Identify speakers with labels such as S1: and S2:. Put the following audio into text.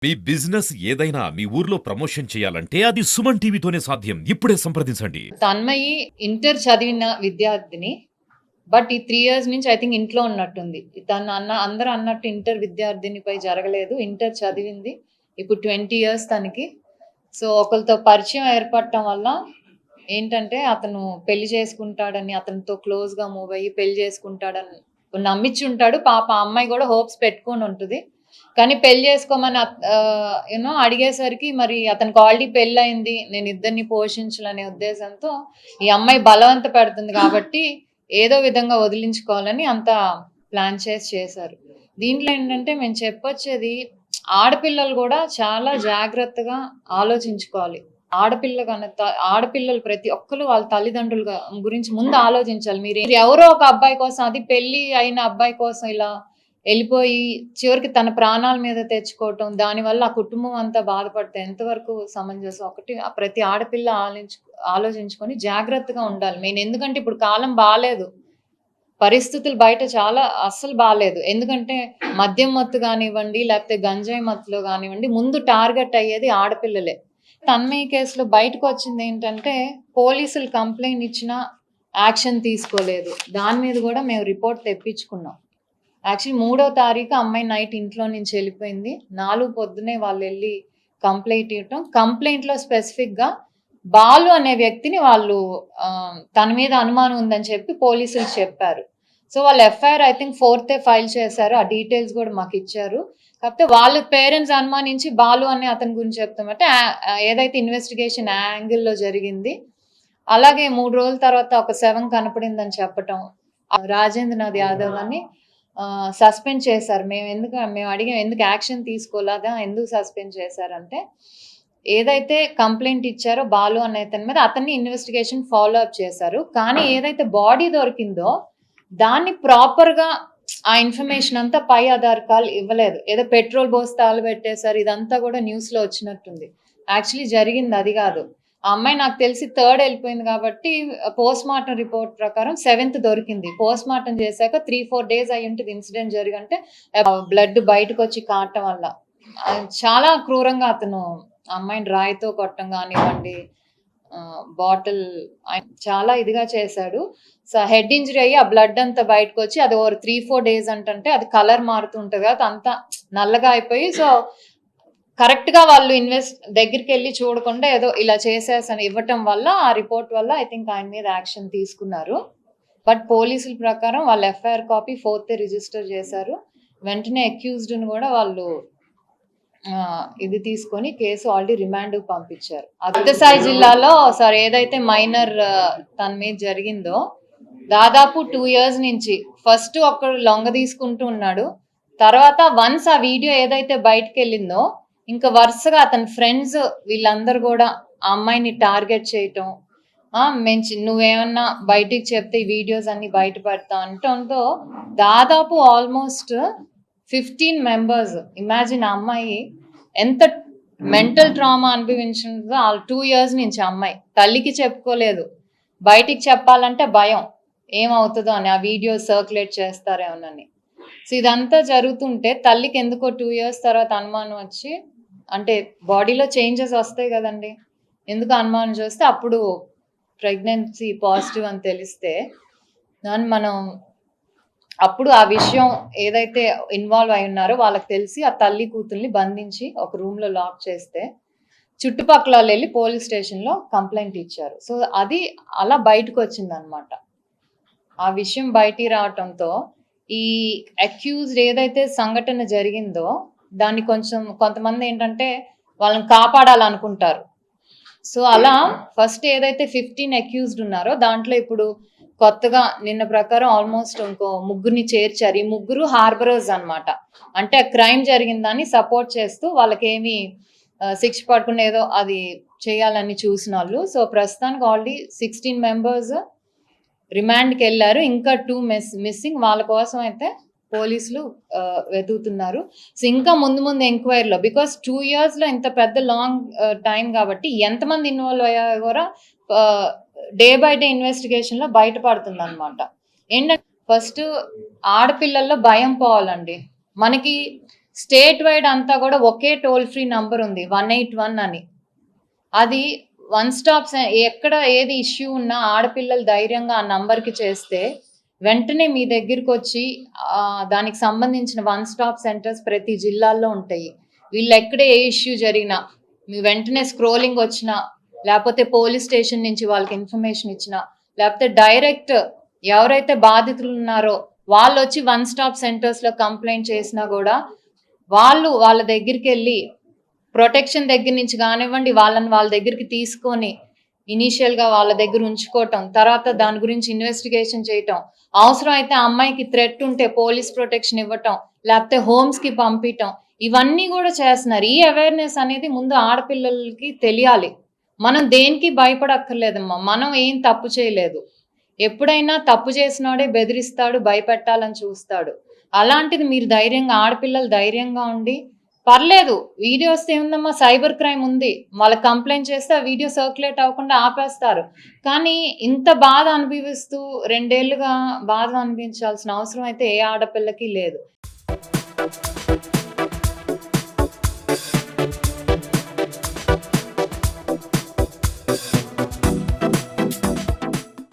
S1: మీ business ఏదైనా మీ ఊర్లో promotion చేయాలంటే అది సుమన్ టీవీతోనే సాధ్యం. ఇప్పుడే సంప్రదించండి.
S2: తన్మయి ఇంటర్ చదివిన విద్యార్థిని. బట్ ఈ 3 ఇయర్స్ నుంచి ఐ థింక్ ఇంట్లో ఉన్నట్టుంది. అందరూ అన్నట్టు ఇంటర్ విద్యార్థినిపై జరగలేదు. ఇంటర్ చదివింది. ఇప్పుడు 20 ఇయర్స్ తనకి. సో ఒకరితో పరిచయం ఏర్పడటం వల్ల ఏంటంటే అతను పెళ్లి చేసుకుంటాడని, అతనితో క్లోజ్‌గా మూవ్ అయ్యి పెళ్లి చేసుకుంటాడని నమ్మించుంటాడు. ఆ అమ్మాయి కూడా హోప్స్ పెట్టుకొని ఉంటది. కానీ పెళ్లి చేసుకోమని అడిగేసరికి మరి అతనికి ఆల్రెడీ పెళ్ళయింది. నేను ఇద్దరిని పోషించాలనే ఉద్దేశంతో ఈ అమ్మాయి బలవంత పెడుతుంది కాబట్టి ఏదో విధంగా వదిలించుకోవాలని అంత ప్లాన్ చేశారు. దీంట్లో ఏంటంటే మేము చెప్పొచ్చేది ఆడపిల్లలు కూడా చాలా జాగ్రత్తగా ఆలోచించుకోవాలి. ఆడపిల్లలు ప్రతి ఒక్కరు వాళ్ళ తల్లిదండ్రుల గురించి ముందు ఆలోచించాలి. మీరు ఎవరో ఒక అబ్బాయి కోసం, అది పెళ్లి అయిన అబ్బాయి కోసం ఇలా వెళ్ళిపోయి చివరికి తన ప్రాణాల మీద తెచ్చుకోవటం, దానివల్ల ఆ కుటుంబం అంతా బాధపడితే ఎంతవరకు సమంజసం? ఒకటి ప్రతి ఆడపిల్ల ఆలోచించుకొని జాగ్రత్తగా ఉండాలి మెయిన్. ఎందుకంటే ఇప్పుడు కాలం బాలేదు, పరిస్థితులు బయట చాలా అస్సలు బాలేదు. ఎందుకంటే మద్యం మత్తు కానివ్వండి, లేకపోతే గంజాయి మత్తులో కానివ్వండి, ముందు టార్గెట్ అయ్యేది ఆడపిల్లలే. తన్మయి కేసులో బయటకు వచ్చింది ఏంటంటే పోలీసులు కంప్లైంట్ ఇచ్చినా యాక్షన్ తీసుకోలేదు. దాని మీద కూడా మేము రిపోర్ట్ తెప్పించుకున్నాం. యాక్చువల్లీ 3వ తారీఖు అమ్మాయి నైట్ ఇంట్లో నుంచి వెళ్ళిపోయింది. 4 పొద్దునే వాళ్ళు వెళ్ళి కంప్లైంట్ ఇవ్వటం. కంప్లైంట్లో స్పెసిఫిక్గా బాలు అనే వ్యక్తిని వాళ్ళు తన మీద అనుమానం ఉందని చెప్పి పోలీసులు చెప్పారు. సో వాళ్ళు FIR I think 4th file చేశారు. ఆ డీటెయిల్స్ కూడా మాకు ఇచ్చారు. కాకపోతే వాళ్ళ పేరెంట్స్ అనుమానించి బాలు అనే అతని గురించి చెప్తామంటే ఏదైతే ఇన్వెస్టిగేషన్ యాంగిల్లో జరిగింది, అలాగే 3 రోజుల తర్వాత ఒక శవం కనపడిందని చెప్పటం, రాజేంద్రనాథ్ యాదవ్ అని సస్పెండ్ చేశారు. మేము అడిగాం ఎందుకు యాక్షన్ తీసుకోలేదా, ఎందుకు సస్పెండ్ చేశారంటే ఏదైతే కంప్లైంట్ ఇచ్చారో బాలు అనే అతని మీద అతన్ని ఇన్వెస్టిగేషన్ ఫాలో అప్ చేశారు. కానీ ఏదైతే బాడీ దొరికిందో దాన్ని ప్రాపర్గా ఆ ఇన్ఫర్మేషన్ అంతా పై ఆధారకాలు ఇవ్వలేదు. ఏదో పెట్రోల్ పోస్తాలు పెట్టేశారు. ఇదంతా కూడా న్యూస్లో వచ్చినట్టుంది. యాక్చువల్లీ జరిగింది అది కాదు. ఆ అమ్మాయి నాకు తెలిసి 3rd వెళ్ళిపోయింది కాబట్టి పోస్ట్ మార్టం రిపోర్ట్ ప్రకారం 7th దొరికింది. పోస్ట్ మార్టం చేశాక 3-4 డేస్ అయ్యి ఉంటుంది ఇన్సిడెంట్ జరిగంటే బ్లడ్ బయటకు వచ్చి కాటం వల్ల. చాలా క్రూరంగా అతను అమ్మాయిని రాయితో కొట్టడం కానివ్వండి, బాటిల్ చాలా ఇదిగా చేశాడు. సో హెడ్ ఇంజరీ అయ్యి ఆ బ్లడ్ అంతా బయటకు వచ్చి అది ఓవర్ 3-4 డేస్ అంటే అది కలర్ మారుతుంటుంది కదా, అంతా నల్లగా అయిపోయి, సో కరెక్ట్గా వాళ్ళు దగ్గరికి వెళ్ళి చూడకుండా ఏదో ఇలా చేసేసని ఇవ్వటం వల్ల ఆ రిపోర్ట్ వల్ల ఐ థింక్ ఆయన మీద యాక్షన్ తీసుకున్నారు. బట్ పోలీసుల ప్రకారం వాళ్ళ ఎఫ్ఐఆర్ కాపీ 4th రిజిస్టర్ చేశారు. వెంటనే అక్యూజ్డ్ని కూడా వాళ్ళు ఇది తీసుకొని కేసు ఆల్రెడీ రిమాండ్ పంపించారు. సత్యసాయి జిల్లాలో ఏదైతే మైనర్ తన మీద జరిగిందో దాదాపు 2 ఇయర్స్ నుంచి ఫస్ట్ ఒక్కడు లొంగ తీసుకుంటూ ఉన్నాడు. తర్వాత వన్స్ ఆ వీడియో ఏదైతే బయటకు వెళ్ళిందో ఇంకా వరుసగా అతని ఫ్రెండ్స్ వీళ్ళందరూ కూడా ఆ అమ్మాయిని టార్గెట్ చేయటం, నువ్వేమన్నా బయటికి చెప్తే ఈ వీడియోస్ అన్ని బయటపడతా అంటూ దాదాపు ఆల్మోస్ట్ 15 మెంబర్స్. ఇమాజిన్ ఆ అమ్మాయి ఎంత మెంటల్ ట్రామా అనుభవించిందో ఆ 2 ఇయర్స్ నుంచి. అమ్మాయి తల్లికి చెప్పుకోలేదు, బయటికి చెప్పాలంటే భయం ఏమవుతుందో అని, ఆ వీడియో సర్క్యులేట్ చేస్తారేమోనని. సో ఇదంతా జరుగుతుంటే తల్లికి ఎందుకో 2 ఇయర్స్ తర్వాత అనుమానం వచ్చి, అంటే బాడీలో చేంజెస్ వస్తాయి కదండి, ఎందుకు అనుమానం చేస్తే అప్పుడు ప్రెగ్నెన్సీ పాజిటివ్ అని తెలిస్తే దాన్ని మనం అప్పుడు ఆ విషయం ఏదైతే ఇన్వాల్వ్ అయి ఉన్నారో వాళ్ళకి తెలిసి ఆ తల్లి కూతుర్ని బంధించి ఒక రూమ్లో లాక్ చేస్తే చుట్టుపక్కల వెళ్ళి పోలీస్ స్టేషన్లో కంప్లైంట్ ఇచ్చారు. సో అది అలా బయటకు వచ్చింది అనమాట. ఆ విషయం బయటికి రావటంతో ఈ అక్యూజ్డ్ ఏదైతే సంఘటన జరిగిందో దాన్ని కొంతమంది ఏంటంటే వాళ్ళని కాపాడాలనుకుంటారు. సో అలా ఫస్ట్ ఏదైతే 15 అక్యూజ్డ్ ఉన్నారో దాంట్లో ఇప్పుడు కొత్తగా నిన్న ప్రకారం ఆల్మోస్ట్ ఇంకో 3ని చేర్చారు. ఈ 3 హార్బరర్స్ అనమాట. అంటే క్రైమ్ జరిగిందని సపోర్ట్ చేస్తూ వాళ్ళకేమి శిక్ష పడకుండా ఏదో అది చేయాలని చూసిన వాళ్ళు. సో ప్రస్తుతానికి ఆల్రెడీ 16 మెంబర్స్ రిమాండ్కి వెళ్ళారు. ఇంకా 2 మిస్సింగ్. వాళ్ళ కోసం అయితే పోలీసులు వెతుకుతున్నారు. సో ఇంకా ముందు ఎంక్వైరీలో, బికాస్ 2 ఇయర్స్లో ఇంత పెద్ద లాంగ్ టైం కాబట్టి ఎంతమంది ఇన్వాల్వ్ అయ్యారో కూడా డే బై డే ఇన్వెస్టిగేషన్లో బయటపడుతుంది అనమాట. ఏంటంటే ఫస్ట్ ఆడపిల్లల్లో భయం పోవాలండి. మనకి స్టేట్ వైడ్ అంతా కూడా ఒకే టోల్ ఫ్రీ నంబర్ ఉంది 181 అని. అది వన్ స్టాప్ ఎక్కడ ఏది ఇష్యూ ఉన్నా ఆడపిల్లలు ధైర్యంగా ఆ నంబర్కి చేస్తే వెంటనే మీ దగ్గరికి వచ్చి దానికి సంబంధించిన వన్ స్టాప్ సెంటర్స్ ప్రతి జిల్లాల్లో ఉంటాయి. వీళ్ళు ఎక్కడ ఏ ఇష్యూ జరిగినా మీ వెంటనే స్క్రోలింగ్ వచ్చినా, లేకపోతే పోలీస్ స్టేషన్ నుంచి వాళ్ళకి ఇన్ఫర్మేషన్ ఇచ్చినా, లేకపోతే డైరెక్ట్ ఎవరైతే బాధితులు ఉన్నారో వాళ్ళు వచ్చి వన్ స్టాప్ సెంటర్స్లో కంప్లైంట్ చేసినా కూడా వాళ్ళ దగ్గరికి వెళ్ళి ప్రొటెక్షన్ దగ్గర నుంచి కానివ్వండి, వాళ్ళని వాళ్ళ దగ్గరికి తీసుకొని ఇనీషియల్గా వాళ్ళ దగ్గర ఉంచుకోవటం, తర్వాత దాని గురించి ఇన్వెస్టిగేషన్ చేయటం, అవసరం అయితే అమ్మాయికి థ్రెట్ ఉంటే పోలీస్ ప్రొటెక్షన్ ఇవ్వటం, లేకపోతే హోమ్స్కి పంపించటం, ఇవన్నీ కూడా చేస్తున్నారు. ఈ అవేర్నెస్ అనేది ముందు ఆడపిల్లలకి తెలియాలి. మనం దేనికి భయపడక్కర్లేదమ్మా, మనం ఏం తప్పు చేయలేదు. ఎప్పుడైనా తప్పు చేసినాడే బెదిరిస్తాడు, భయపెట్టాలని చూస్తాడు. అలాంటిది మీరు ధైర్యంగా, ఆడపిల్లలు ధైర్యంగా ఉండి పర్లేదు, వీడియో వస్తే ఏముందమ్మా, సైబర్ క్రైమ్ ఉంది, వాళ్ళకి కంప్లైంట్ చేస్తే ఆ వీడియో సర్క్యులేట్ అవ్వకుండా ఆపేస్తారు. కానీ ఇంత బాధ అనుభవిస్తూ 2 ఏళ్లుగా బాధ అనిపించాల్సిన అవసరం అయితే ఏ ఆడపిల్లకి లేదు.